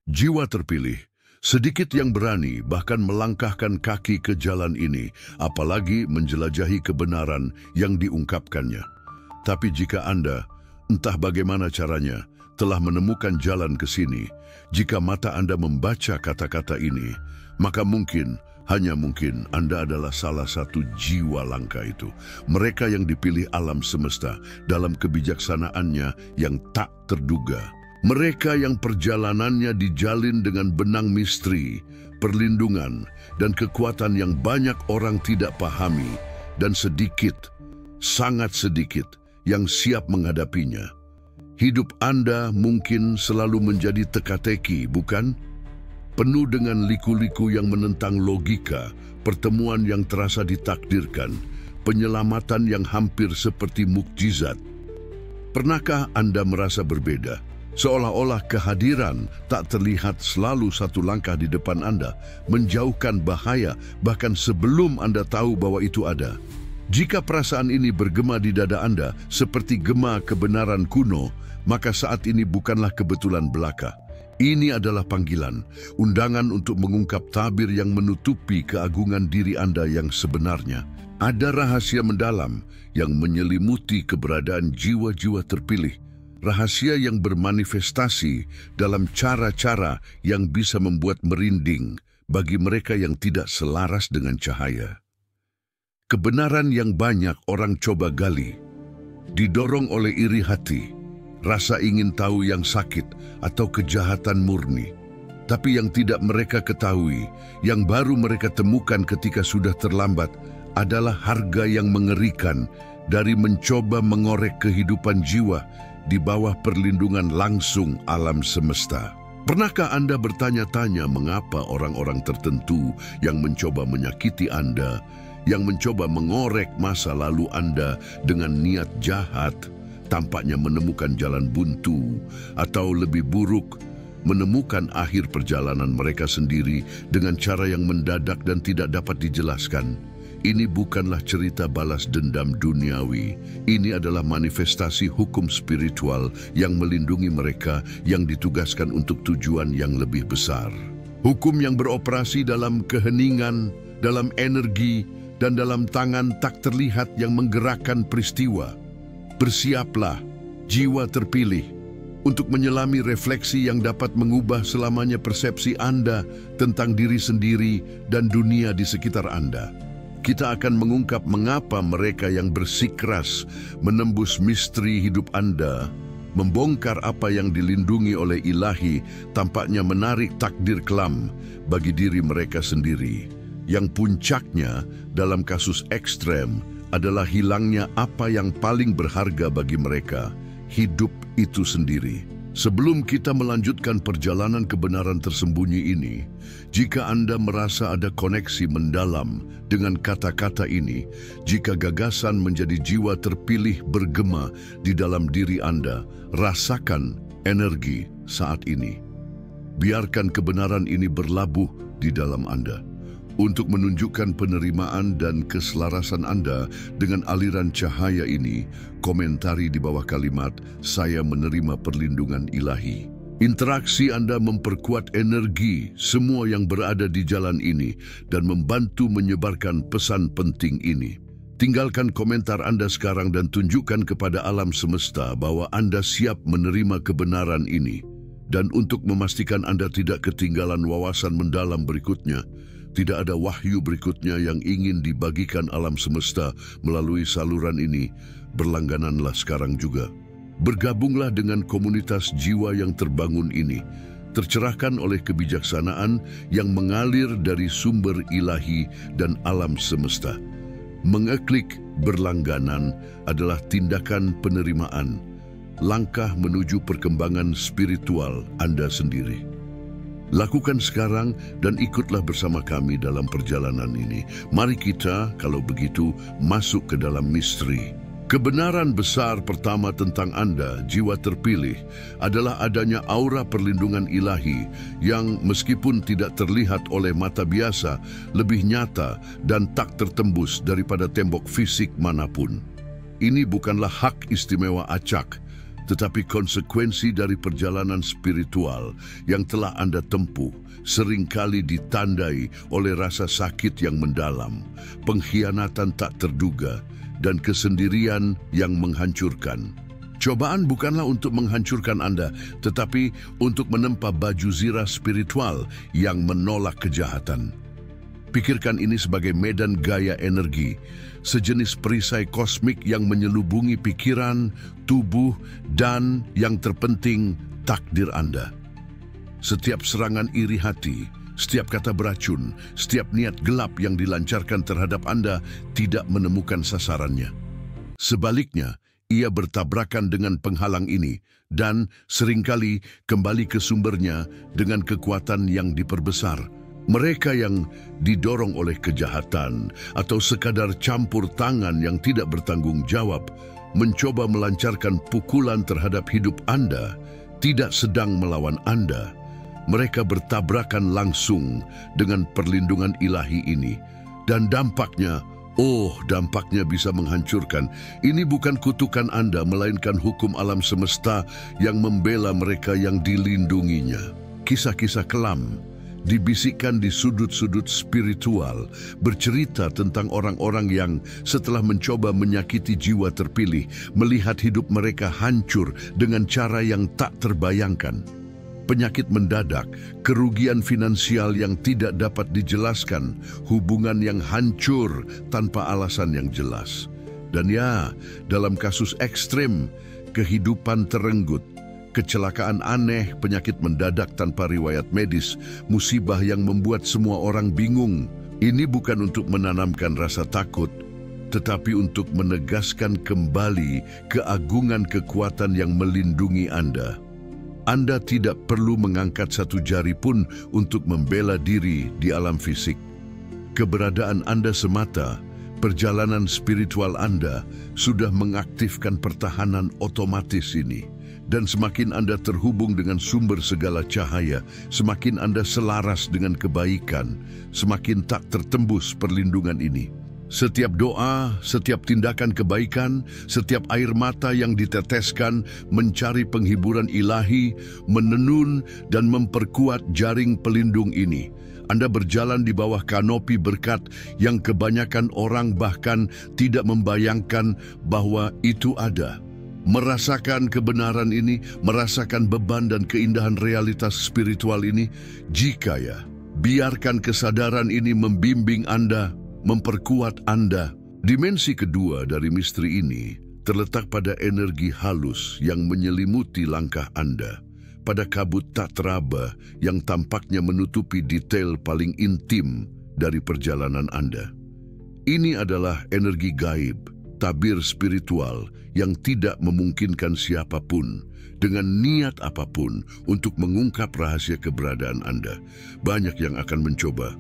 Jiwa terpilih, sedikit yang berani bahkan melangkahkan kaki ke jalan ini, apalagi menjelajahi kebenaran yang diungkapkannya. Tapi jika Anda, entah bagaimana caranya, telah menemukan jalan ke sini, jika mata Anda membaca kata-kata ini, maka mungkin, hanya mungkin Anda adalah salah satu jiwa langka itu. Mereka yang dipilih alam semesta dalam kebijaksanaannya yang tak terduga. Mereka yang perjalanannya dijalin dengan benang misteri, perlindungan, dan kekuatan yang banyak orang tidak pahami, dan sedikit, sangat sedikit, yang siap menghadapinya. Hidup Anda mungkin selalu menjadi teka-teki, bukan? Penuh dengan liku-liku yang menentang logika, pertemuan yang terasa ditakdirkan, penyelamatan yang hampir seperti mukjizat. Pernahkah Anda merasa berbeda? Seolah-olah kehadiran tak terlihat selalu satu langkah di depan Anda, menjauhkan bahaya bahkan sebelum Anda tahu bahwa itu ada. Jika perasaan ini bergema di dada Anda seperti gema kebenaran kuno, maka saat ini bukanlah kebetulan belaka. Ini adalah panggilan, undangan untuk mengungkap tabir yang menutupi keagungan diri Anda yang sebenarnya. Ada rahasia mendalam yang menyelimuti keberadaan jiwa-jiwa terpilih. Rahasia yang bermanifestasi dalam cara-cara yang bisa membuat merinding bagi mereka yang tidak selaras dengan cahaya. Kebenaran yang banyak orang coba gali, didorong oleh iri hati, rasa ingin tahu yang sakit atau kejahatan murni. Tapi yang tidak mereka ketahui, yang baru mereka temukan ketika sudah terlambat, adalah harga yang mengerikan dari mencoba mengorek kehidupan jiwa di bawah perlindungan langsung alam semesta. Pernahkah Anda bertanya-tanya mengapa orang-orang tertentu yang mencoba menyakiti Anda, yang mencoba mengorek masa lalu Anda dengan niat jahat, tampaknya menemukan jalan buntu, atau lebih buruk, menemukan akhir perjalanan mereka sendiri dengan cara yang mendadak dan tidak dapat dijelaskan? Ini bukanlah cerita balas dendam duniawi. Ini adalah manifestasi hukum spiritual yang melindungi mereka yang ditugaskan untuk tujuan yang lebih besar. Hukum yang beroperasi dalam keheningan, dalam energi, dan dalam tangan tak terlihat yang menggerakkan peristiwa. Bersiaplah, jiwa terpilih, untuk menyelami refleksi yang dapat mengubah selamanya persepsi Anda tentang diri sendiri dan dunia di sekitar Anda. Kita akan mengungkap mengapa mereka yang bersikeras menembus misteri hidup Anda, membongkar apa yang dilindungi oleh ilahi, tampaknya menarik takdir kelam bagi diri mereka sendiri. Yang puncaknya dalam kasus ekstrem adalah hilangnya apa yang paling berharga bagi mereka, hidup itu sendiri. Sebelum kita melanjutkan perjalanan kebenaran tersembunyi ini, jika Anda merasa ada koneksi mendalam dengan kata-kata ini, jika gagasan menjadi jiwa terpilih bergema di dalam diri Anda, rasakan energi saat ini. Biarkan kebenaran ini berlabuh di dalam Anda untuk menunjukkan penerimaan dan keselarasan Anda dengan aliran cahaya ini. Komentari di bawah kalimat, "Saya menerima perlindungan ilahi." Interaksi Anda memperkuat energi semua yang berada di jalan ini dan membantu menyebarkan pesan penting ini. Tinggalkan komentar Anda sekarang dan tunjukkan kepada alam semesta bahwa Anda siap menerima kebenaran ini. Dan untuk memastikan Anda tidak ketinggalan wawasan mendalam berikutnya, tidak ada wahyu berikutnya yang ingin dibagikan alam semesta melalui saluran ini, berlanggananlah sekarang juga. Bergabunglah dengan komunitas jiwa yang terbangun ini, tercerahkan oleh kebijaksanaan yang mengalir dari sumber ilahi dan alam semesta. Mengeklik berlangganan adalah tindakan penerimaan, langkah menuju perkembangan spiritual Anda sendiri. Lakukan sekarang dan ikutlah bersama kami dalam perjalanan ini. Mari kita, kalau begitu, masuk ke dalam misteri. Kebenaran besar pertama tentang Anda, jiwa terpilih, adalah adanya aura perlindungan ilahi yang meskipun tidak terlihat oleh mata biasa, lebih nyata dan tak tertembus daripada tembok fisik manapun. Ini bukanlah hak istimewa acak, Tetapi konsekuensi dari perjalanan spiritual yang telah Anda tempuh seringkali ditandai oleh rasa sakit yang mendalam, pengkhianatan tak terduga, dan kesendirian yang menghancurkan. Cobaan bukanlah untuk menghancurkan Anda, tetapi untuk menempa baju zirah spiritual yang menolak kejahatan. Pikirkan ini sebagai medan gaya energi, sejenis perisai kosmik yang menyelubungi pikiran, tubuh, dan yang terpenting, takdir Anda. Setiap serangan iri hati, setiap kata beracun, setiap niat gelap yang dilancarkan terhadap Anda tidak menemukan sasarannya. Sebaliknya, ia bertabrakan dengan penghalang ini dan seringkali kembali ke sumbernya dengan kekuatan yang diperbesar. Mereka yang didorong oleh kejahatan atau sekadar campur tangan yang tidak bertanggung jawab mencoba melancarkan pukulan terhadap hidup Anda, tidak sedang melawan Anda. Mereka bertabrakan langsung dengan perlindungan ilahi ini. Dan dampaknya bisa menghancurkan. Ini bukan kutukan Anda, melainkan hukum alam semesta yang membela mereka yang dilindunginya. Kisah-kisah kelam dibisikkan di sudut-sudut spiritual, bercerita tentang orang-orang yang setelah mencoba menyakiti jiwa terpilih, melihat hidup mereka hancur dengan cara yang tak terbayangkan. Penyakit mendadak, kerugian finansial yang tidak dapat dijelaskan, hubungan yang hancur tanpa alasan yang jelas. Dan ya, dalam kasus ekstrim, kehidupan terenggut. Kecelakaan aneh, penyakit mendadak tanpa riwayat medis, musibah yang membuat semua orang bingung. Ini bukan untuk menanamkan rasa takut, tetapi untuk menegaskan kembali keagungan kekuatan yang melindungi Anda. Anda tidak perlu mengangkat satu jari pun untuk membela diri di alam fisik. Keberadaan Anda semata, perjalanan spiritual Anda sudah mengaktifkan pertahanan otomatis ini. Dan semakin Anda terhubung dengan sumber segala cahaya, semakin Anda selaras dengan kebaikan, semakin tak tertembus perlindungan ini. Setiap doa, setiap tindakan kebaikan, setiap air mata yang diteteskan mencari penghiburan ilahi, menenun dan memperkuat jaring pelindung ini. Anda berjalan di bawah kanopi berkat yang kebanyakan orang bahkan tidak membayangkan bahwa itu ada. Merasakan kebenaran ini, merasakan beban dan keindahan realitas spiritual ini, biarkan kesadaran ini membimbing Anda, memperkuat Anda. Dimensi kedua dari misteri ini terletak pada energi halus yang menyelimuti langkah Anda, pada kabut tak teraba yang tampaknya menutupi detail paling intim dari perjalanan Anda. Ini adalah energi gaib, tabir spiritual yang tidak memungkinkan siapapun dengan niat apapun untuk mengungkap rahasia keberadaan Anda. Banyak yang akan mencoba.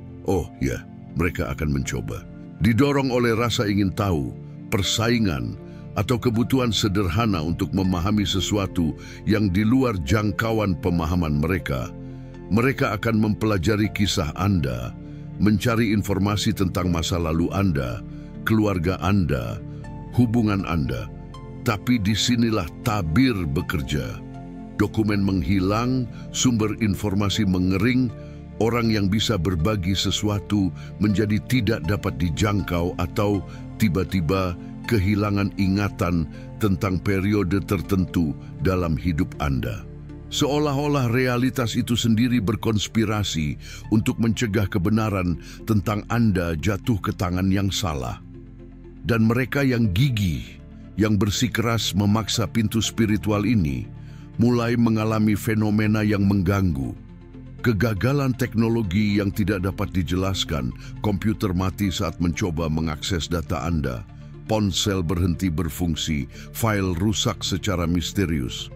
Mereka akan mencoba. Didorong oleh rasa ingin tahu, persaingan, atau kebutuhan sederhana untuk memahami sesuatu yang di luar jangkauan pemahaman mereka. Mereka akan mempelajari kisah Anda, mencari informasi tentang masa lalu Anda, keluarga Anda, hubungan Anda. Tapi disinilah tabir bekerja. Dokumen menghilang, sumber informasi mengering, orang yang bisa berbagi sesuatu menjadi tidak dapat dijangkau atau tiba-tiba kehilangan ingatan tentang periode tertentu dalam hidup Anda. Seolah-olah realitas itu sendiri berkonspirasi untuk mencegah kebenaran tentang Anda jatuh ke tangan yang salah. Dan mereka yang gigih, yang bersikeras memaksa pintu spiritual ini, mulai mengalami fenomena yang mengganggu. Kegagalan teknologi yang tidak dapat dijelaskan, komputer mati saat mencoba mengakses data Anda, ponsel berhenti berfungsi, file rusak secara misterius.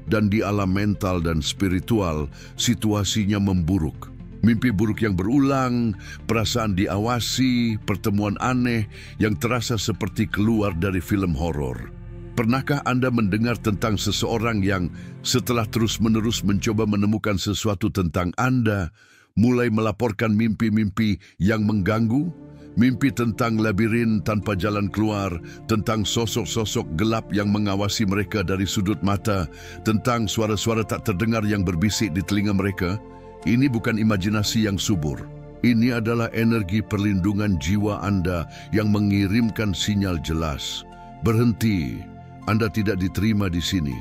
Dan di alam mental dan spiritual, situasinya memburuk. Mimpi buruk yang berulang, perasaan diawasi, pertemuan aneh yang terasa seperti keluar dari film horor. Pernahkah Anda mendengar tentang seseorang yang setelah terus-menerus mencoba menemukan sesuatu tentang Anda, mulai melaporkan mimpi-mimpi yang mengganggu? Mimpi tentang labirin tanpa jalan keluar, tentang sosok-sosok gelap yang mengawasi mereka dari sudut mata, tentang suara-suara tak terdengar yang berbisik di telinga mereka. Ini bukan imajinasi yang subur. Ini adalah energi perlindungan jiwa Anda yang mengirimkan sinyal jelas. Berhenti, Anda tidak diterima di sini.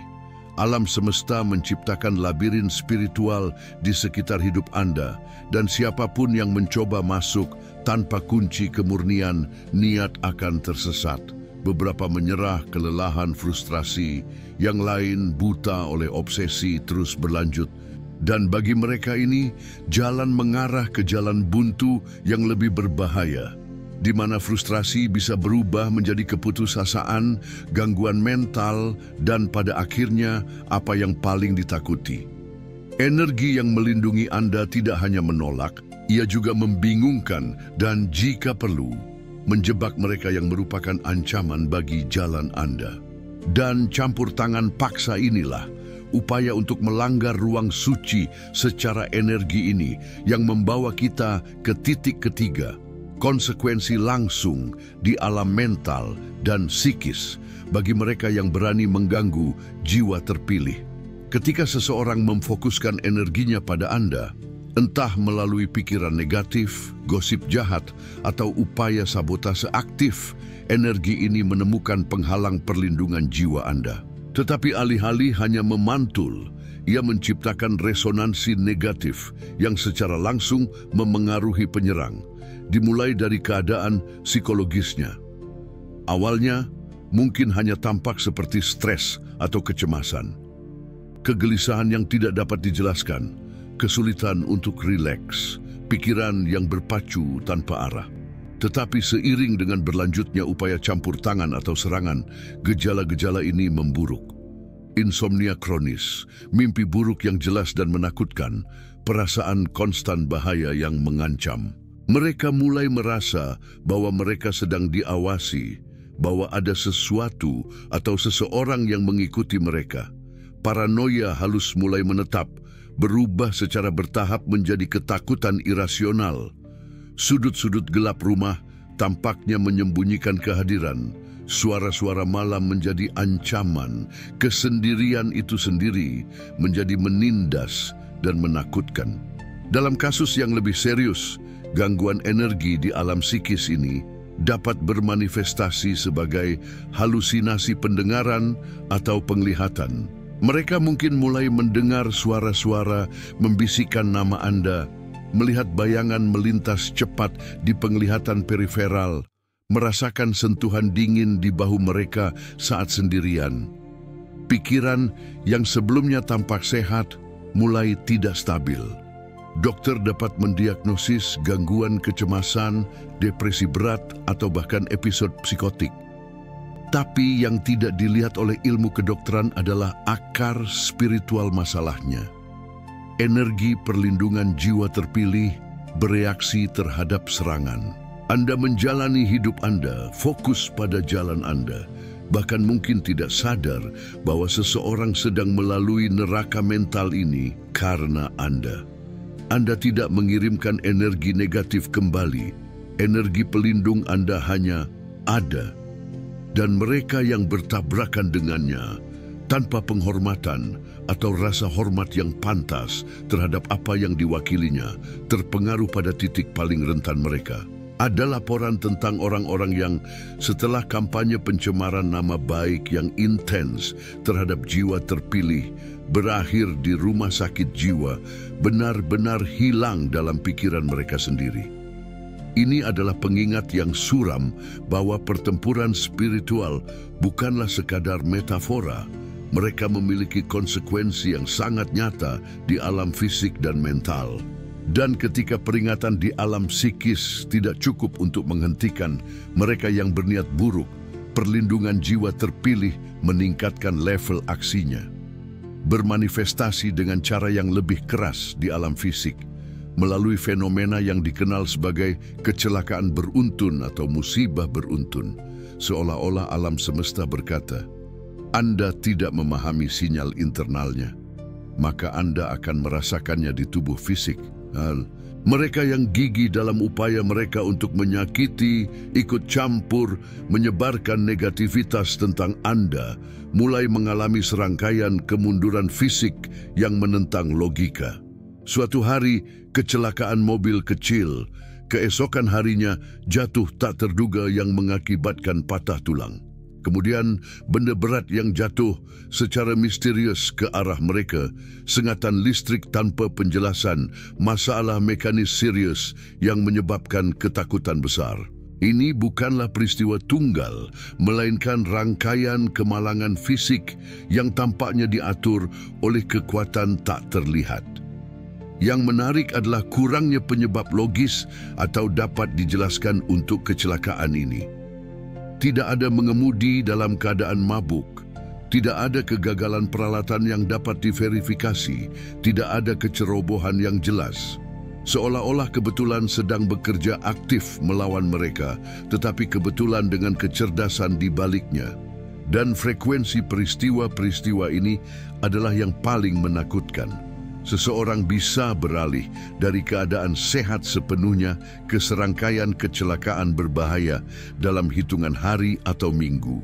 Alam semesta menciptakan labirin spiritual di sekitar hidup Anda, dan siapapun yang mencoba masuk tanpa kunci kemurnian, niat akan tersesat. Beberapa menyerah, kelelahan, frustrasi, yang lain buta oleh obsesi terus berlanjut. Dan bagi mereka ini, jalan mengarah ke jalan buntu yang lebih berbahaya, di mana frustrasi bisa berubah menjadi keputusasaan, gangguan mental, dan pada akhirnya apa yang paling ditakuti. Energi yang melindungi Anda tidak hanya menolak, ia juga membingungkan dan jika perlu, menjebak mereka yang merupakan ancaman bagi jalan Anda. Dan campur tangan paksa inilah upaya untuk melanggar ruang suci secara energi ini yang membawa kita ke titik ketiga, konsekuensi langsung di alam mental dan psikis bagi mereka yang berani mengganggu jiwa terpilih. Ketika seseorang memfokuskan energinya pada Anda, entah melalui pikiran negatif, gosip jahat, atau upaya sabotase aktif, energi ini menemukan penghalang perlindungan jiwa Anda. Tetapi alih-alih hanya memantul, ia menciptakan resonansi negatif yang secara langsung memengaruhi penyerang, dimulai dari keadaan psikologisnya. Awalnya, mungkin hanya tampak seperti stres atau kecemasan, kegelisahan yang tidak dapat dijelaskan, kesulitan untuk rileks, pikiran yang berpacu tanpa arah. Tetapi seiring dengan berlanjutnya upaya campur tangan atau serangan, gejala-gejala ini memburuk. Insomnia kronis, mimpi buruk yang jelas dan menakutkan, perasaan konstan bahaya yang mengancam. Mereka mulai merasa bahwa mereka sedang diawasi, bahwa ada sesuatu atau seseorang yang mengikuti mereka. Paranoia halus mulai menetap, berubah secara bertahap menjadi ketakutan irasional. Sudut-sudut gelap rumah tampaknya menyembunyikan kehadiran. Suara-suara malam menjadi ancaman. Kesendirian itu sendiri menjadi menindas dan menakutkan. Dalam kasus yang lebih serius, gangguan energi di alam psikis ini dapat bermanifestasi sebagai halusinasi pendengaran atau penglihatan. Mereka mungkin mulai mendengar suara-suara membisikkan nama Anda, melihat bayangan melintas cepat di penglihatan periferal, merasakan sentuhan dingin di bahu mereka saat sendirian. Pikiran yang sebelumnya tampak sehat mulai tidak stabil. Dokter dapat mendiagnosis gangguan kecemasan, depresi berat, atau bahkan episode psikotik. Tapi yang tidak dilihat oleh ilmu kedokteran adalah akar spiritual masalahnya. Energi perlindungan jiwa terpilih bereaksi terhadap serangan. Anda menjalani hidup Anda, fokus pada jalan Anda, bahkan mungkin tidak sadar bahwa seseorang sedang melalui neraka mental ini karena Anda. Anda tidak mengirimkan energi negatif kembali. Energi pelindung Anda hanya ada. Dan mereka yang bertabrakan dengannya, tanpa penghormatan atau rasa hormat yang pantas terhadap apa yang diwakilinya, terpengaruh pada titik paling rentan mereka. Ada laporan tentang orang-orang yang setelah kampanye pencemaran nama baik yang intens terhadap jiwa terpilih, berakhir di rumah sakit jiwa, benar-benar hilang dalam pikiran mereka sendiri. Ini adalah pengingat yang suram bahwa pertempuran spiritual bukanlah sekadar metafora. Mereka memiliki konsekuensi yang sangat nyata di alam fisik dan mental. Dan ketika peringatan di alam psikis tidak cukup untuk menghentikan mereka yang berniat buruk, perlindungan jiwa terpilih meningkatkan level aksinya. Bermanifestasi dengan cara yang lebih keras di alam fisik, melalui fenomena yang dikenal sebagai kecelakaan beruntun atau musibah beruntun, seolah-olah alam semesta berkata, Anda tidak memahami sinyal internalnya, maka Anda akan merasakannya di tubuh fisik. Mereka yang gigih dalam upaya mereka untuk menyakiti, ikut campur, menyebarkan negativitas tentang Anda, mulai mengalami serangkaian kemunduran fisik yang menentang logika. Suatu hari, kecelakaan mobil kecil. Keesokan harinya, jatuh tak terduga yang mengakibatkan patah tulang. Kemudian, benda berat yang jatuh secara misterius ke arah mereka, sengatan listrik tanpa penjelasan, masalah mekanis serius yang menyebabkan ketakutan besar. Ini bukanlah peristiwa tunggal, melainkan rangkaian kemalangan fisik yang tampaknya diatur oleh kekuatan tak terlihat. Yang menarik adalah kurangnya penyebab logis atau dapat dijelaskan untuk kecelakaan ini. Tidak ada mengemudi dalam keadaan mabuk, tidak ada kegagalan peralatan yang dapat diverifikasi, tidak ada kecerobohan yang jelas. Seolah-olah kebetulan sedang bekerja aktif melawan mereka, tetapi kebetulan dengan kecerdasan di baliknya. Dan frekuensi peristiwa-peristiwa ini adalah yang paling menakutkan. Seseorang bisa beralih dari keadaan sehat sepenuhnya ke serangkaian kecelakaan berbahaya dalam hitungan hari atau minggu,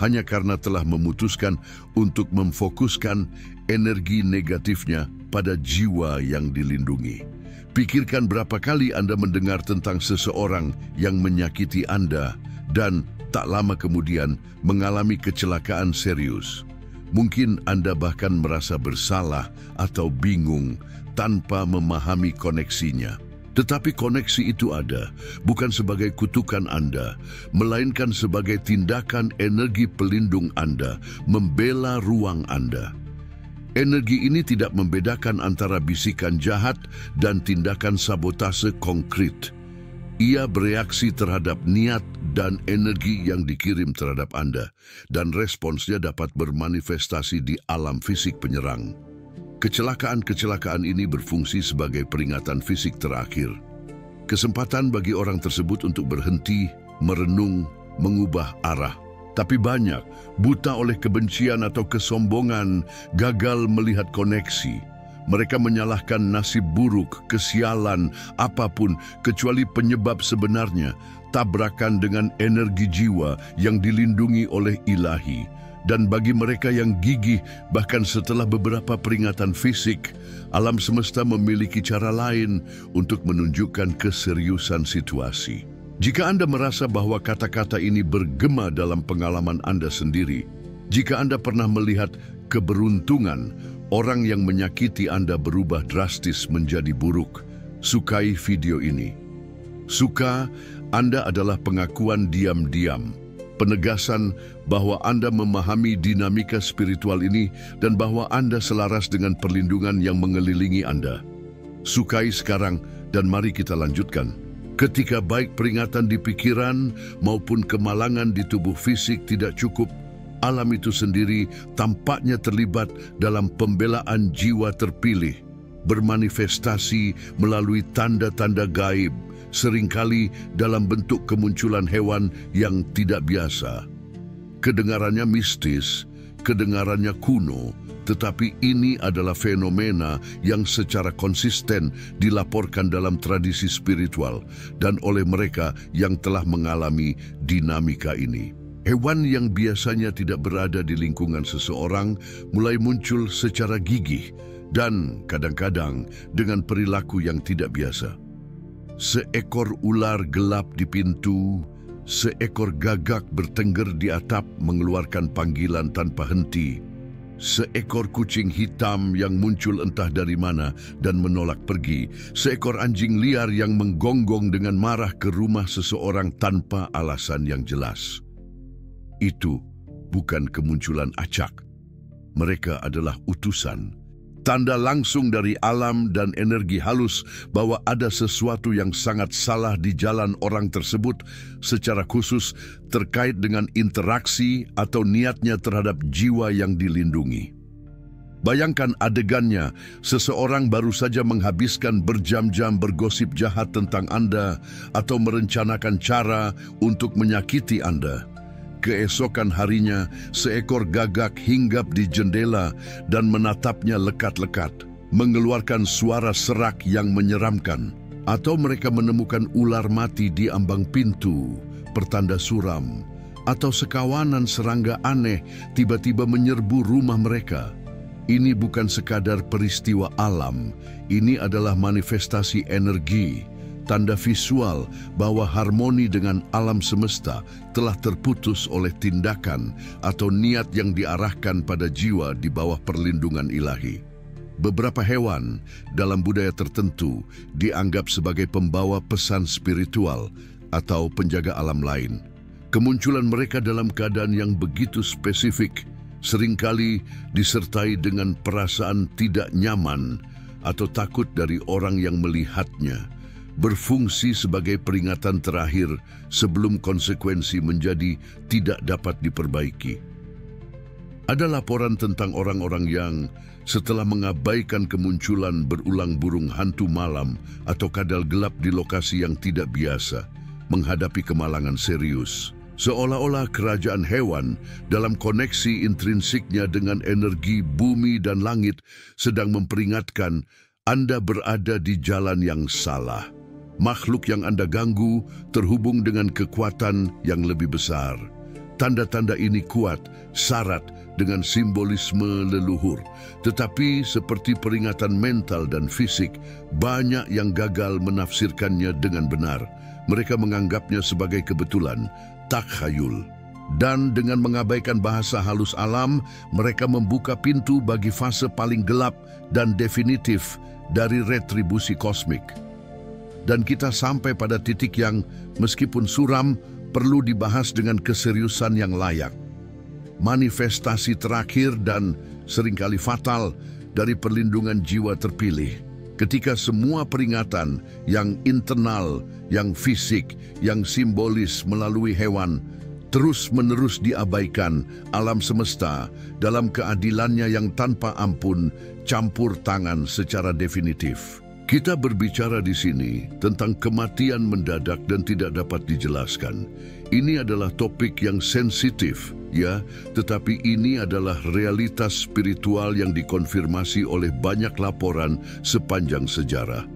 hanya karena telah memutuskan untuk memfokuskan energi negatifnya pada jiwa yang dilindungi. Pikirkan berapa kali Anda mendengar tentang seseorang yang menyakiti Anda dan tak lama kemudian mengalami kecelakaan serius. Mungkin Anda bahkan merasa bersalah atau bingung tanpa memahami koneksinya. Tetapi koneksi itu ada, bukan sebagai kutukan Anda, melainkan sebagai tindakan energi pelindung Anda, membela ruang Anda. Energi ini tidak membedakan antara bisikan jahat dan tindakan sabotase konkret. Ia bereaksi terhadap niat dan energi yang dikirim terhadap Anda, dan responsnya dapat bermanifestasi di alam fisik penyerang. Kecelakaan-kecelakaan ini berfungsi sebagai peringatan fisik terakhir. Kesempatan bagi orang tersebut untuk berhenti, merenung, mengubah arah. Tapi banyak, buta oleh kebencian atau kesombongan, gagal melihat koneksi. Mereka menyalahkan nasib buruk, kesialan, apapun kecuali penyebab sebenarnya, tabrakan dengan energi jiwa yang dilindungi oleh Ilahi. Dan bagi mereka yang gigih, bahkan setelah beberapa peringatan fisik, alam semesta memiliki cara lain untuk menunjukkan keseriusan situasi. Jika Anda merasa bahwa kata-kata ini bergema dalam pengalaman Anda sendiri, jika Anda pernah melihat keberuntungan, orang yang menyakiti Anda berubah drastis menjadi buruk, sukai video ini. Suka Anda adalah pengakuan diam-diam, penegasan bahwa Anda memahami dinamika spiritual ini dan bahwa Anda selaras dengan perlindungan yang mengelilingi Anda. Sukai sekarang dan mari kita lanjutkan. Ketika baik peringatan di pikiran maupun kemalangan di tubuh fisik tidak cukup, alam itu sendiri tampaknya terlibat dalam pembelaan jiwa terpilih, bermanifestasi melalui tanda-tanda gaib, seringkali dalam bentuk kemunculan hewan yang tidak biasa. Kedengarannya mistis, kedengarannya kuno, tetapi ini adalah fenomena yang secara konsisten dilaporkan dalam tradisi spiritual dan oleh mereka yang telah mengalami dinamika ini. Hewan yang biasanya tidak berada di lingkungan seseorang mulai muncul secara gigih dan kadang-kadang dengan perilaku yang tidak biasa. Seekor ular gelap di pintu, seekor gagak bertengger di atap mengeluarkan panggilan tanpa henti, seekor kucing hitam yang muncul entah dari mana dan menolak pergi, seekor anjing liar yang menggonggong dengan marah ke rumah seseorang tanpa alasan yang jelas. Itu bukan kemunculan acak. Mereka adalah utusan. Tanda langsung dari alam dan energi halus bahwa ada sesuatu yang sangat salah di jalan orang tersebut secara khusus terkait dengan interaksi atau niatnya terhadap jiwa yang dilindungi. Bayangkan adegannya, seseorang baru saja menghabiskan berjam-jam bergosip jahat tentang Anda atau merencanakan cara untuk menyakiti Anda. Keesokan harinya, seekor gagak hinggap di jendela dan menatapnya lekat-lekat, mengeluarkan suara serak yang menyeramkan. Atau mereka menemukan ular mati di ambang pintu, pertanda suram, atau sekawanan serangga aneh tiba-tiba menyerbu rumah mereka. Ini bukan sekadar peristiwa alam, ini adalah manifestasi energi, tanda visual bahwa harmoni dengan alam semesta telah terputus oleh tindakan atau niat yang diarahkan pada jiwa di bawah perlindungan ilahi. Beberapa hewan dalam budaya tertentu dianggap sebagai pembawa pesan spiritual atau penjaga alam lain. Kemunculan mereka dalam keadaan yang begitu spesifik seringkali disertai dengan perasaan tidak nyaman atau takut dari orang yang melihatnya, berfungsi sebagai peringatan terakhir sebelum konsekuensi menjadi tidak dapat diperbaiki. Ada laporan tentang orang-orang yang setelah mengabaikan kemunculan berulang burung hantu malam atau kadal gelap di lokasi yang tidak biasa, menghadapi kemalangan serius. Seolah-olah kerajaan hewan dalam koneksi intrinsiknya dengan energi bumi dan langit sedang memperingatkan Anda berada di jalan yang salah. Makhluk yang Anda ganggu terhubung dengan kekuatan yang lebih besar. Tanda-tanda ini kuat, syarat dengan simbolisme leluhur. Tetapi seperti peringatan mental dan fisik, banyak yang gagal menafsirkannya dengan benar. Mereka menganggapnya sebagai kebetulan, takhayul. Dan dengan mengabaikan bahasa halus alam, mereka membuka pintu bagi fase paling gelap dan definitif dari retribusi kosmik. Dan kita sampai pada titik yang, meskipun suram, perlu dibahas dengan keseriusan yang layak. Manifestasi terakhir dan seringkali fatal dari perlindungan jiwa terpilih. Ketika semua peringatan yang internal, yang fisik, yang simbolis melalui hewan terus-menerus diabaikan, alam semesta dalam keadilannya yang tanpa ampun campur tangan secara definitif. Kita berbicara di sini tentang kematian mendadak dan tidak dapat dijelaskan. Ini adalah topik yang sensitif, ya, tetapi ini adalah realitas spiritual yang dikonfirmasi oleh banyak laporan sepanjang sejarah.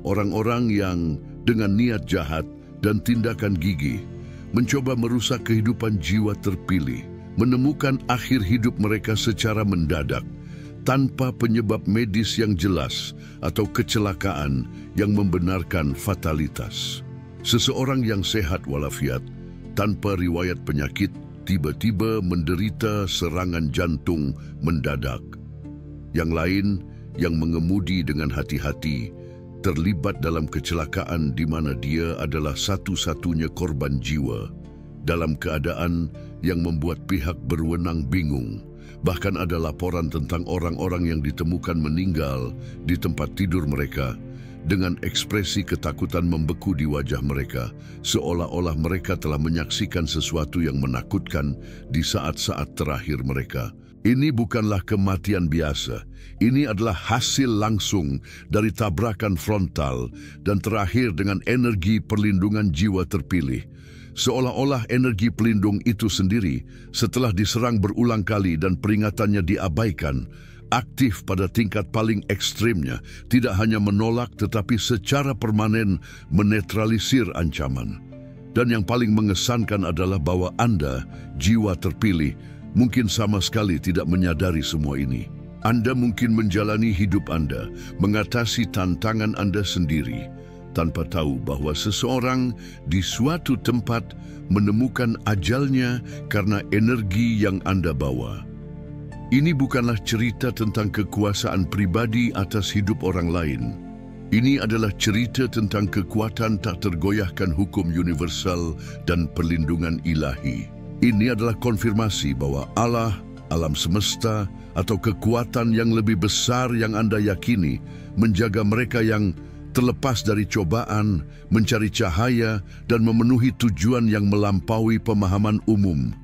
Orang-orang yang dengan niat jahat dan tindakan gigih mencoba merusak kehidupan jiwa terpilih, menemukan akhir hidup mereka secara mendadak, tanpa penyebab medis yang jelas atau kecelakaan yang membenarkan fatalitas. Seseorang yang sehat walafiat, tanpa riwayat penyakit, tiba-tiba menderita serangan jantung mendadak. Yang lain yang mengemudi dengan hati-hati, terlibat dalam kecelakaan di mana dia adalah satu-satunya korban jiwa, dalam keadaan yang membuat pihak berwenang bingung. Bahkan ada laporan tentang orang-orang yang ditemukan meninggal di tempat tidur mereka dengan ekspresi ketakutan membeku di wajah mereka, seolah-olah mereka telah menyaksikan sesuatu yang menakutkan di saat-saat terakhir mereka. Ini bukanlah kematian biasa. Ini adalah hasil langsung dari tabrakan frontal dan terakhir dengan energi perlindungan jiwa terpilih. Seolah-olah energi pelindung itu sendiri, setelah diserang berulang kali dan peringatannya diabaikan, aktif pada tingkat paling ekstrimnya, tidak hanya menolak tetapi secara permanen menetralisir ancaman. Dan yang paling mengesankan adalah bahwa Anda, jiwa terpilih, mungkin sama sekali tidak menyadari semua ini. Anda mungkin menjalani hidup Anda, mengatasi tantangan Anda sendiri, tanpa tahu bahwa seseorang di suatu tempat menemukan ajalnya karena energi yang Anda bawa. Ini bukanlah cerita tentang kekuasaan pribadi atas hidup orang lain. Ini adalah cerita tentang kekuatan tak tergoyahkan hukum universal dan perlindungan ilahi. Ini adalah konfirmasi bahwa Allah, alam semesta, atau kekuatan yang lebih besar yang Anda yakini menjaga mereka yang terlepas dari cobaan, mencari cahaya, dan memenuhi tujuan yang melampaui pemahaman umum.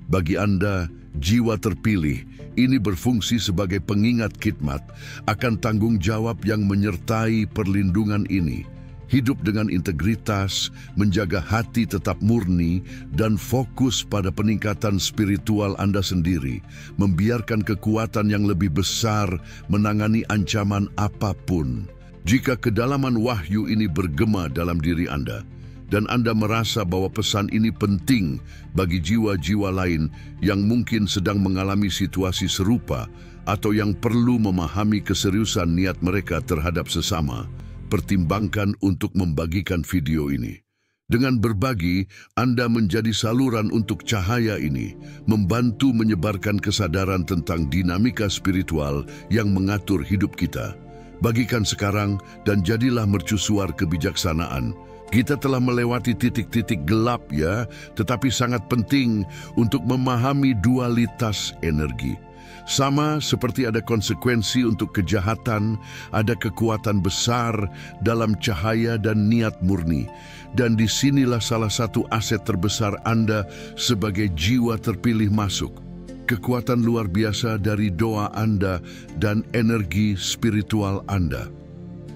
Bagi Anda, jiwa terpilih, ini berfungsi sebagai pengingat khidmat akan tanggung jawab yang menyertai perlindungan ini. Hidup dengan integritas, menjaga hati tetap murni, dan fokus pada peningkatan spiritual Anda sendiri, membiarkan kekuatan yang lebih besar menangani ancaman apapun. Jika kedalaman wahyu ini bergema dalam diri Anda, dan Anda merasa bahwa pesan ini penting bagi jiwa-jiwa lain yang mungkin sedang mengalami situasi serupa atau yang perlu memahami keseriusan niat mereka terhadap sesama, pertimbangkan untuk membagikan video ini. Dengan berbagi, Anda menjadi saluran untuk cahaya ini, membantu menyebarkan kesadaran tentang dinamika spiritual yang mengatur hidup kita. Bagikan sekarang dan jadilah mercusuar kebijaksanaan. Kita telah melewati titik-titik gelap ya, tetapi sangat penting untuk memahami dualitas energi. Sama seperti ada konsekuensi untuk kejahatan, ada kekuatan besar dalam cahaya dan niat murni. Dan disinilah salah satu aset terbesar Anda sebagai jiwa terpilih masuk. Kekuatan luar biasa dari doa Anda dan energi spiritual Anda.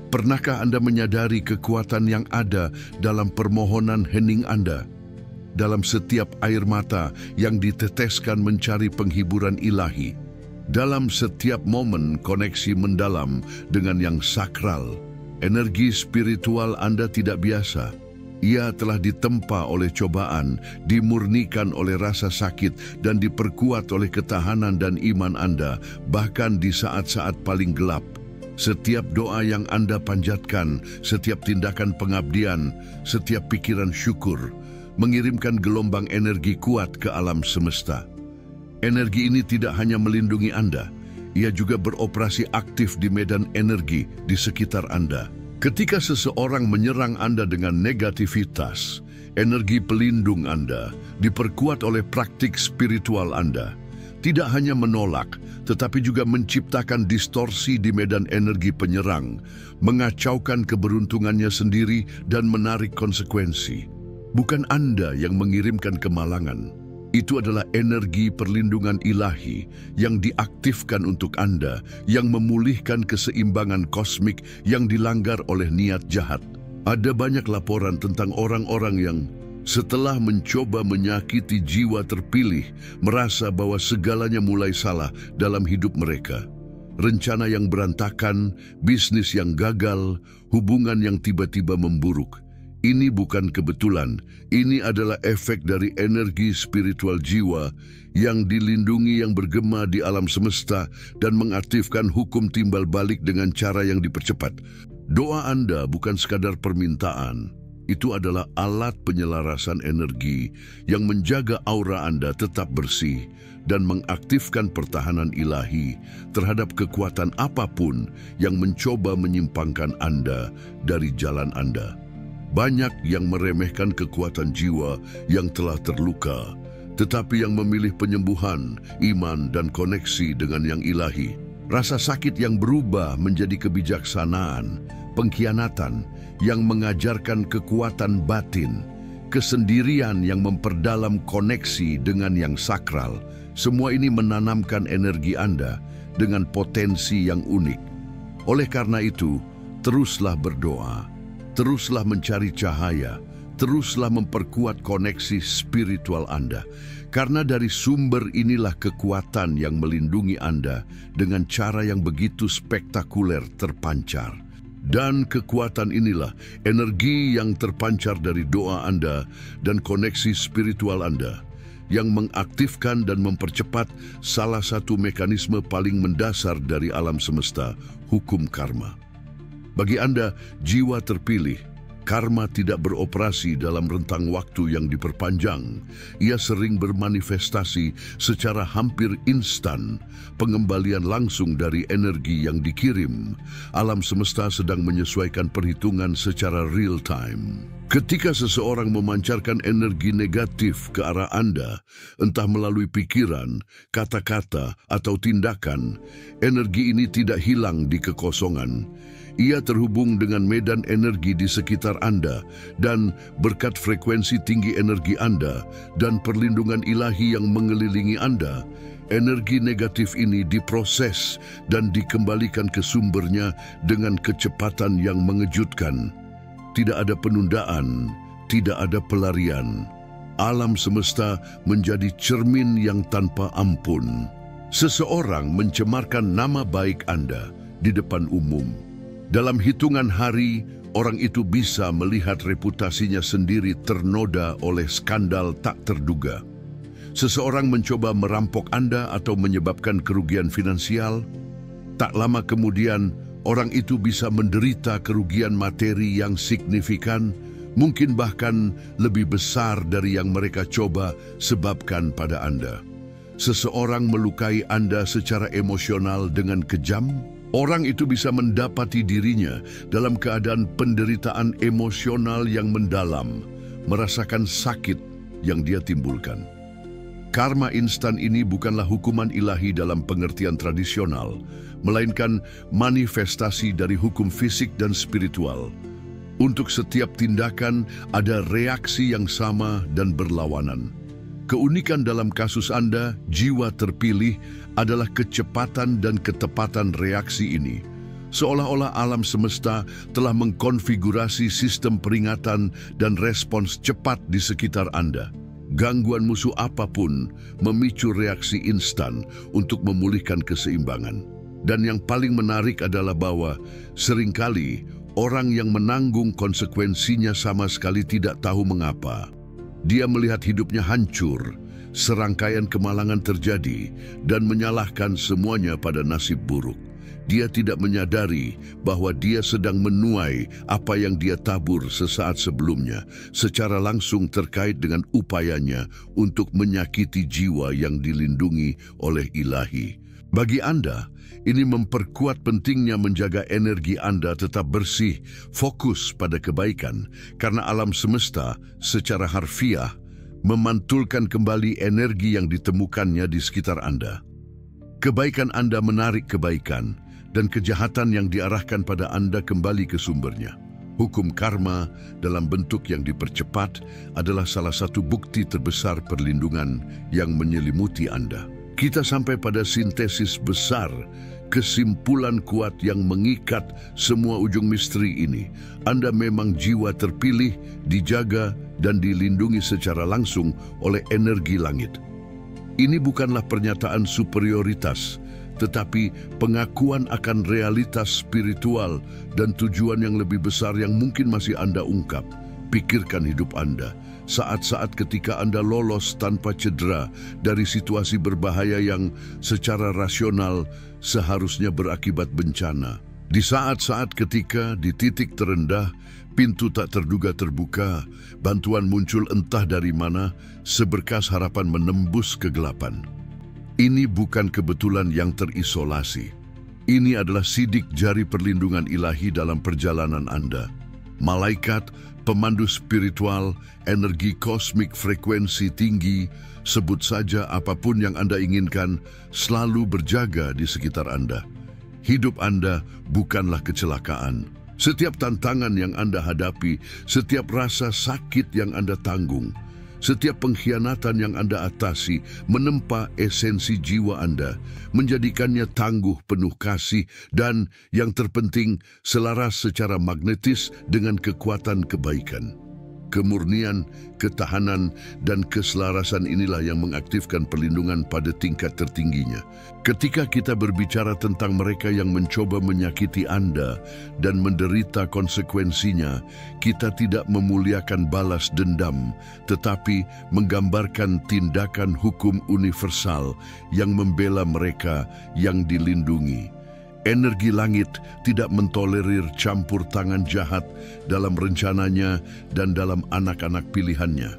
Pernahkah Anda menyadari kekuatan yang ada dalam permohonan hening Anda? Dalam setiap air mata yang diteteskan mencari penghiburan ilahi. Dalam setiap momen koneksi mendalam dengan yang sakral, energi spiritual Anda tidak biasa. Ia telah ditempa oleh cobaan, dimurnikan oleh rasa sakit, dan diperkuat oleh ketahanan dan iman Anda, bahkan di saat-saat paling gelap. Setiap doa yang Anda panjatkan, setiap tindakan pengabdian, setiap pikiran syukur, mengirimkan gelombang energi kuat ke alam semesta. Energi ini tidak hanya melindungi Anda, ia juga beroperasi aktif di medan energi di sekitar Anda. Ketika seseorang menyerang Anda dengan negativitas, energi pelindung Anda diperkuat oleh praktik spiritual Anda. Tidak hanya menolak, tetapi juga menciptakan distorsi di medan energi penyerang, mengacaukan keberuntungannya sendiri dan menarik konsekuensi. Bukan Anda yang mengirimkan kemalangan. Itu adalah energi perlindungan ilahi yang diaktifkan untuk Anda, yang memulihkan keseimbangan kosmik yang dilanggar oleh niat jahat. Ada banyak laporan tentang orang-orang yang setelah mencoba menyakiti jiwa terpilih, merasa bahwa segalanya mulai salah dalam hidup mereka. Rencana yang berantakan, bisnis yang gagal, hubungan yang tiba-tiba memburuk. Ini bukan kebetulan, ini adalah efek dari energi spiritual jiwa yang dilindungi yang bergema di alam semesta dan mengaktifkan hukum timbal balik dengan cara yang dipercepat. Doa Anda bukan sekadar permintaan, itu adalah alat penyelarasan energi yang menjaga aura Anda tetap bersih dan mengaktifkan pertahanan ilahi terhadap kekuatan apapun yang mencoba menyimpangkan Anda dari jalan Anda. Banyak yang meremehkan kekuatan jiwa yang telah terluka, tetapi yang memilih penyembuhan, iman, dan koneksi dengan yang ilahi. Rasa sakit yang berubah menjadi kebijaksanaan, pengkhianatan yang mengajarkan kekuatan batin, kesendirian yang memperdalam koneksi dengan yang sakral. Semua ini menanamkan energi Anda dengan potensi yang unik. Oleh karena itu, teruslah berdoa. Teruslah mencari cahaya, teruslah memperkuat koneksi spiritual Anda. Karena dari sumber inilah kekuatan yang melindungi Anda dengan cara yang begitu spektakuler terpancar. Dan kekuatan inilah energi yang terpancar dari doa Anda dan koneksi spiritual Anda yang mengaktifkan dan mempercepat salah satu mekanisme paling mendasar dari alam semesta, hukum karma. Bagi Anda, jiwa terpilih, karma tidak beroperasi dalam rentang waktu yang diperpanjang. Ia sering bermanifestasi secara hampir instan, pengembalian langsung dari energi yang dikirim. Alam semesta sedang menyesuaikan perhitungan secara real time. Ketika seseorang memancarkan energi negatif ke arah Anda, entah melalui pikiran, kata-kata, atau tindakan, energi ini tidak hilang di kekosongan. Ia terhubung dengan medan energi di sekitar Anda dan berkat frekuensi tinggi energi Anda dan perlindungan ilahi yang mengelilingi Anda, energi negatif ini diproses dan dikembalikan ke sumbernya dengan kecepatan yang mengejutkan. Tidak ada penundaan, tidak ada pelarian. Alam semesta menjadi cermin yang tanpa ampun. Seseorang mencemarkan nama baik Anda di depan umum. Dalam hitungan hari, orang itu bisa melihat reputasinya sendiri ternoda oleh skandal tak terduga. Seseorang mencoba merampok Anda atau menyebabkan kerugian finansial. Tak lama kemudian, orang itu bisa menderita kerugian materi yang signifikan, mungkin bahkan lebih besar dari yang mereka coba sebabkan pada Anda. Seseorang melukai Anda secara emosional dengan kejam. Orang itu bisa mendapati dirinya dalam keadaan penderitaan emosional yang mendalam, merasakan sakit yang dia timbulkan. Karma instan ini bukanlah hukuman ilahi dalam pengertian tradisional, melainkan manifestasi dari hukum fisik dan spiritual. Untuk setiap tindakan ada reaksi yang sama dan berlawanan. Keunikan dalam kasus Anda, jiwa terpilih, adalah kecepatan dan ketepatan reaksi ini. Seolah-olah alam semesta telah mengkonfigurasi sistem peringatan dan respons cepat di sekitar Anda. Gangguan musuh apapun memicu reaksi instan untuk memulihkan keseimbangan. Dan yang paling menarik adalah bahwa seringkali orang yang menanggung konsekuensinya sama sekali tidak tahu mengapa. Dia melihat hidupnya hancur, serangkaian kemalangan terjadi, dan menyalahkan semuanya pada nasib buruk. Dia tidak menyadari bahwa dia sedang menuai apa yang dia tabur sesaat sebelumnya, secara langsung terkait dengan upayanya untuk menyakiti jiwa yang dilindungi oleh Ilahi. Bagi Anda, ini memperkuat pentingnya menjaga energi Anda tetap bersih, fokus pada kebaikan, karena alam semesta secara harfiah memantulkan kembali energi yang ditemukannya di sekitar Anda. Kebaikan Anda menarik kebaikan, dan kejahatan yang diarahkan pada Anda kembali ke sumbernya. Hukum karma dalam bentuk yang dipercepat adalah salah satu bukti terbesar perlindungan yang menyelimuti Anda. Kita sampai pada sintesis besar, kesimpulan kuat yang mengikat semua ujung misteri ini. Anda memang jiwa terpilih, dijaga, dan dilindungi secara langsung oleh energi langit. Ini bukanlah pernyataan superioritas, tetapi pengakuan akan realitas spiritual dan tujuan yang lebih besar yang mungkin masih Anda ungkap. Pikirkan hidup Anda, saat-saat ketika Anda lolos tanpa cedera dari situasi berbahaya yang secara rasional seharusnya berakibat bencana. Di saat-saat ketika di titik terendah, pintu tak terduga terbuka, bantuan muncul entah dari mana, seberkas harapan menembus kegelapan. Ini bukan kebetulan yang terisolasi. Ini adalah sidik jari perlindungan ilahi dalam perjalanan Anda. Malaikat, pemandu spiritual, energi kosmik frekuensi tinggi, sebut saja apapun yang Anda inginkan, selalu berjaga di sekitar Anda. Hidup Anda bukanlah kecelakaan. Setiap tantangan yang Anda hadapi, setiap rasa sakit yang Anda tanggung, setiap pengkhianatan yang Anda atasi menempa esensi jiwa Anda, menjadikannya tangguh penuh kasih dan, yang terpenting, selaras secara magnetis dengan kekuatan kebaikan. Kemurnian, ketahanan, dan keselarasan inilah yang mengaktifkan perlindungan pada tingkat tertingginya. Ketika kita berbicara tentang mereka yang mencoba menyakiti Anda dan menderita konsekuensinya, kita tidak memuliakan balas dendam, tetapi menggambarkan tindakan hukum universal yang membela mereka yang dilindungi. Energi langit tidak mentolerir campur tangan jahat dalam rencananya dan dalam anak-anak pilihannya.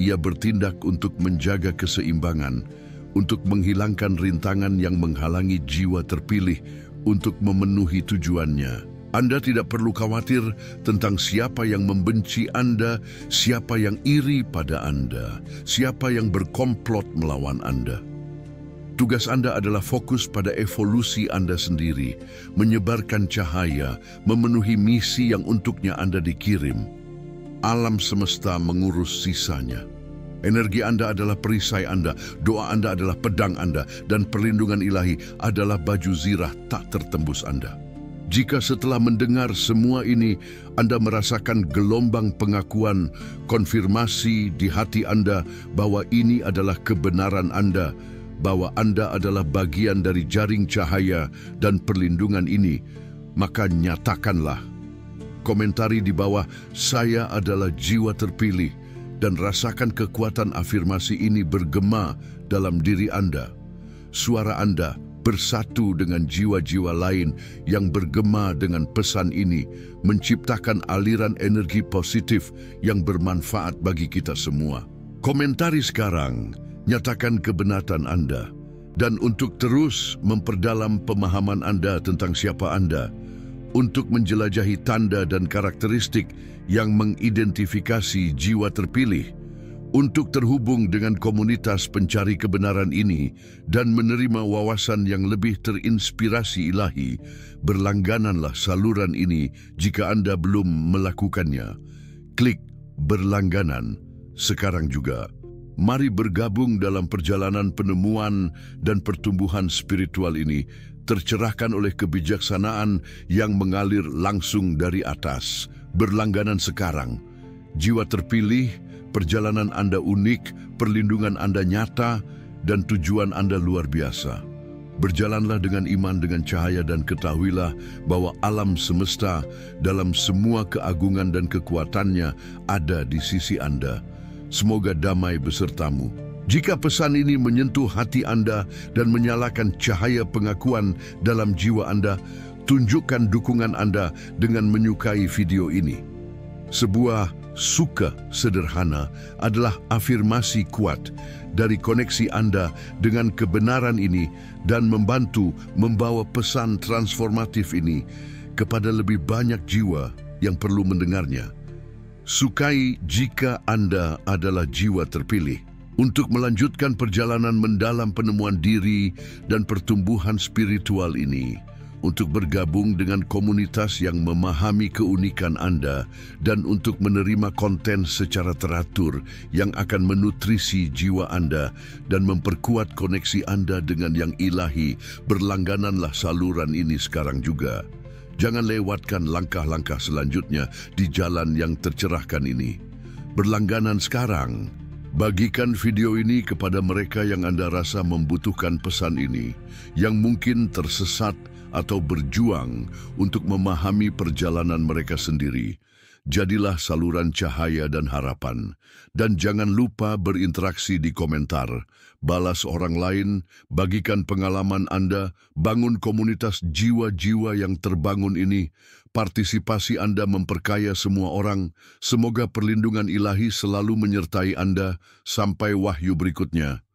Ia bertindak untuk menjaga keseimbangan, untuk menghilangkan rintangan yang menghalangi jiwa terpilih untuk memenuhi tujuannya. Anda tidak perlu khawatir tentang siapa yang membenci Anda, siapa yang iri pada Anda, siapa yang berkomplot melawan Anda. Tugas Anda adalah fokus pada evolusi Anda sendiri, menyebarkan cahaya, memenuhi misi yang untuknya Anda dikirim. Alam semesta mengurus sisanya. Energi Anda adalah perisai Anda, doa Anda adalah pedang Anda, dan perlindungan ilahi adalah baju zirah tak tertembus Anda. Jika setelah mendengar semua ini, Anda merasakan gelombang pengakuan, konfirmasi di hati Anda bahwa ini adalah kebenaran Anda, bahwa Anda adalah bagian dari jaring cahaya dan perlindungan ini, maka nyatakanlah. Komentari di bawah, "Saya adalah jiwa terpilih," dan rasakan kekuatan afirmasi ini bergema dalam diri Anda. Suara Anda bersatu dengan jiwa-jiwa lain yang bergema dengan pesan ini, menciptakan aliran energi positif yang bermanfaat bagi kita semua. Komentari sekarang, nyatakan kebenaran Anda. Dan untuk terus memperdalam pemahaman Anda tentang siapa Anda, untuk menjelajahi tanda dan karakteristik yang mengidentifikasi jiwa terpilih, untuk terhubung dengan komunitas pencari kebenaran ini dan menerima wawasan yang lebih terinspirasi ilahi, berlanggananlah saluran ini jika Anda belum melakukannya. Klik berlangganan sekarang juga. Mari bergabung dalam perjalanan penemuan dan pertumbuhan spiritual ini, tercerahkan oleh kebijaksanaan yang mengalir langsung dari atas. Berlangganan sekarang. Jiwa terpilih, perjalanan Anda unik, perlindungan Anda nyata, dan tujuan Anda luar biasa. Berjalanlah dengan iman, dengan cahaya, dan ketahuilah bahwa alam semesta dalam semua keagungan dan kekuatannya ada di sisi Anda. Semoga damai besertamu. Jika pesan ini menyentuh hati Anda dan menyalakan cahaya pengakuan dalam jiwa Anda, tunjukkan dukungan Anda dengan menyukai video ini. Sebuah suka sederhana adalah afirmasi kuat dari koneksi Anda dengan kebenaran ini dan membantu membawa pesan transformatif ini kepada lebih banyak jiwa yang perlu mendengarnya. Sukai jika Anda adalah jiwa terpilih untuk melanjutkan perjalanan mendalam penemuan diri dan pertumbuhan spiritual ini, untuk bergabung dengan komunitas yang memahami keunikan Anda dan untuk menerima konten secara teratur yang akan menutrisi jiwa Anda dan memperkuat koneksi Anda dengan yang ilahi. Berlanggananlah saluran ini sekarang juga. Jangan lewatkan langkah-langkah selanjutnya di jalan yang tercerahkan ini. Berlangganan sekarang. Bagikan video ini kepada mereka yang Anda rasa membutuhkan pesan ini, yang mungkin tersesat atau berjuang untuk memahami perjalanan mereka sendiri. Jadilah saluran cahaya dan harapan. Dan jangan lupa berinteraksi di komentar. Balas orang lain, bagikan pengalaman Anda, bangun komunitas jiwa-jiwa yang terbangun ini. Partisipasi Anda memperkaya semua orang. Semoga perlindungan ilahi selalu menyertai Anda sampai wahyu berikutnya.